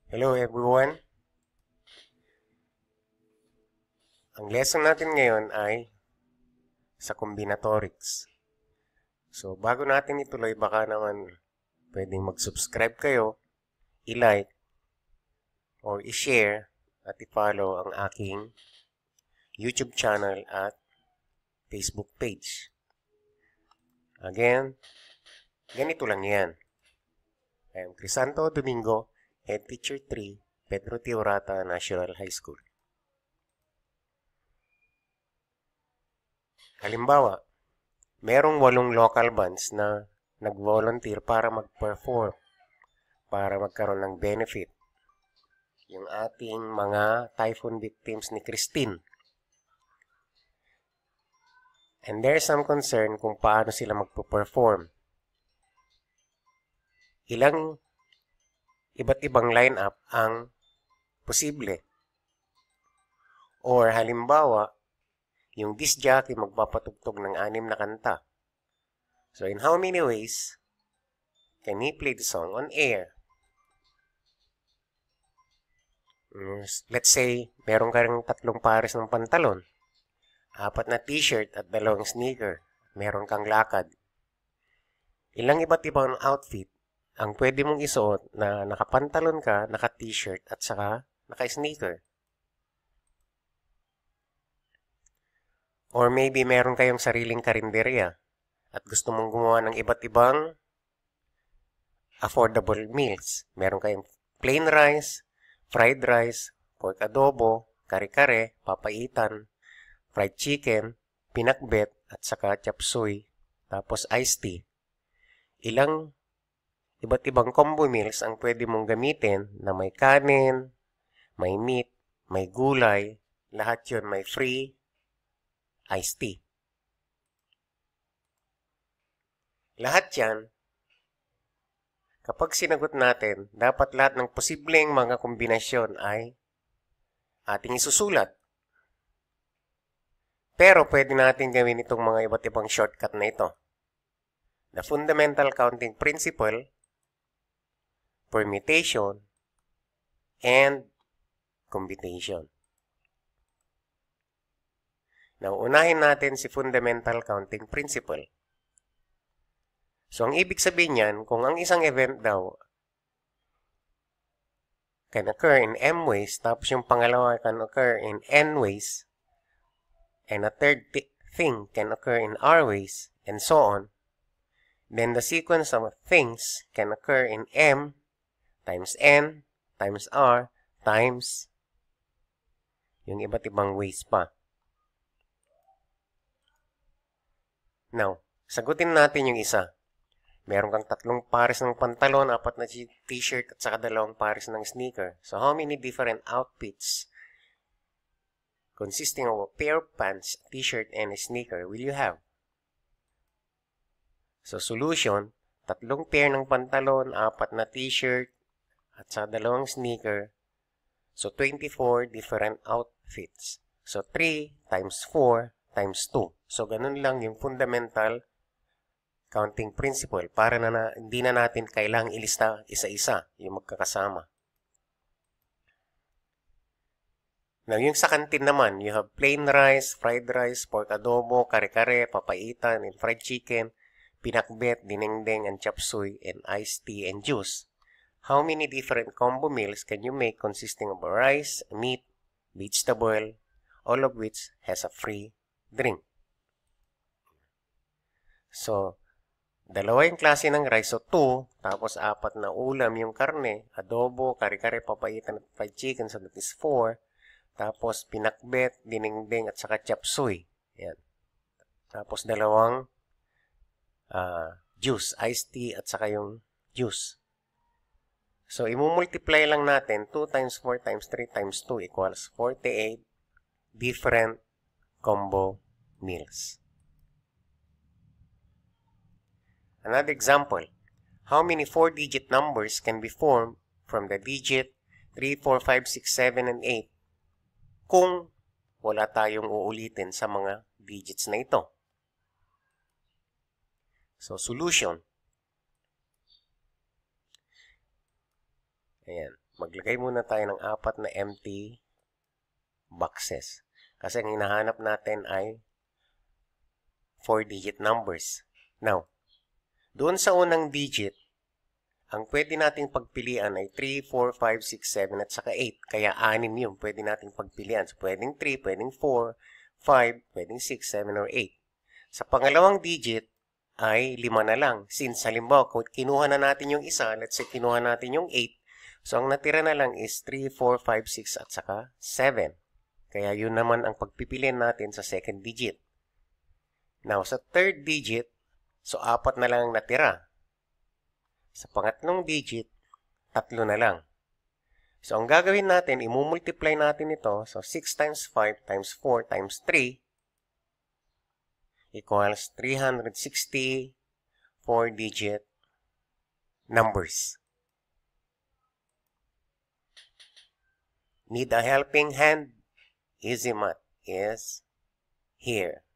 Hello everyone! Ang lesson natin ngayon ay sa combinatorics. So, bago natin ituloy, baka naman pwedeng mag-subscribe kayo, i-like, or i-share at i-follow ang aking YouTube channel at Facebook page. Again, ganito lang yan. I am Crisanto Domingo, Head Teacher 3, Pedro Tiurata National High School. Halimbawa, merong 8 local bands na nag-volunteer para mag-perform, para magkaroon ng benefit. Yung ating mga typhoon victims ni Christine. And there's some concern kung paano sila magpo-perform. Ilang iba't ibang lineup ang posible. Or halimbawa, yung disc jockey magpapatugtog ng 6 na kanta. So in how many ways can he play the song on air? Let's say, meron ka rin 3 pares ng pantalon, 4 na t-shirt at 2 sneaker. Meron kang lakad. Ilang iba't ibang outfit ang pwede mong isuot na nakapantalon ka, naka-t-shirt at saka naka-sneaker. Or maybe meron kayong sariling karinderya at gusto mong gumawa ng iba't ibang affordable meals. Meron kayong plain rice, fried rice, pork adobo, kare-kare, papaitan, fried chicken, pinakbet, at saka chop suey, tapos iced tea. Ilang iba't ibang combo meals ang pwede mong gamitin na may kanin, may meat, may gulay, lahat yun may free iced tea. Lahat yan, kapag sinagot natin, dapat lahat ng posibleng mga kombinasyon ay ating isusulat. Pero pwede natin gawin itong mga iba't ibang shortcut na ito. The fundamental counting principle, permutation, and computation. Now, unahin natin si fundamental counting principle. So, ang ibig sabihin yan, kung ang isang event daw can occur in M ways, tapos yung pangalawa can occur in N ways, and a third thing can occur in R ways, and so on, then the sequence of things can occur in M times N times R times yung iba't ibang ways pa. Now, sagutin natin yung isa. Meron kang 3 pares ng pantalon, 4 na t-shirt, at saka 2 pares ng sneaker. So, how many different outfits consisting of a pair of pants, t-shirt, and a sneaker will you have? So, solution, 3 pair ng pantalon, 4 na t-shirt, at saka 2 sneaker. So, 24 different outfits. So, 3 times 4 times 2. So, ganun lang yung fundamental counting principle para hindi na natin kailangang ilista isa-isa yung magkakasama. Now, yung sa kantin naman, you have plain rice, fried rice, pork adobo, kare-kare, papaitan, and fried chicken, pinakbet, dinengdeng, and chop suey, and iced tea and juice. How many different combo meals can you make consisting of rice, meat, vegetable, all of which has a free drink? So, 2 yung klase ng rice, so 2, tapos 4 na ulam yung karne, adobo, kare-kare, papaitan, at fried chicken, so that is 4. Tapos pinakbet, dinengdeng, at saka chop suey. Yan. Tapos 2 juice, iced tea, at saka yung juice. So, imumultiply lang natin, 2 times 4 times 3 times 2 equals 48 different combo meals. Another example, how many 4-digit numbers can be formed from the digit 3, 4, 5, 6, 7, and 8 kung wala tayong uulitin sa mga digits na ito? So, solution. Ayan. Maglagay muna tayo ng 4 na empty boxes. Kasi ang hinahanap natin ay 4-digit numbers. Now, doon sa unang digit, ang pwede nating pagpilian ay 3, 4, 5, 6, 7 at saka 8. Kaya 6 yung pwede nating pagpilian. So, pwedeng 3, pwedeng 4, 5, pwedeng 6, 7, or 8. Sa pangalawang digit ay 5 na lang. Since halimbawa, kung kinuha na natin yung isa, let's say kinuha natin yung 8. So, ang natira na lang is 3, 4, 5, 6 at saka 7. Kaya yun naman ang pagpipilian natin sa second digit. Now, sa third digit, so 4 na lang ang natira. Sa pangatlong digit, 3 na lang. So, ang gagawin natin, imumultiply natin ito. So, 6 times 5 times 4 times 3 equals 360 4-digit numbers. Need a helping hand? Easy Math is here.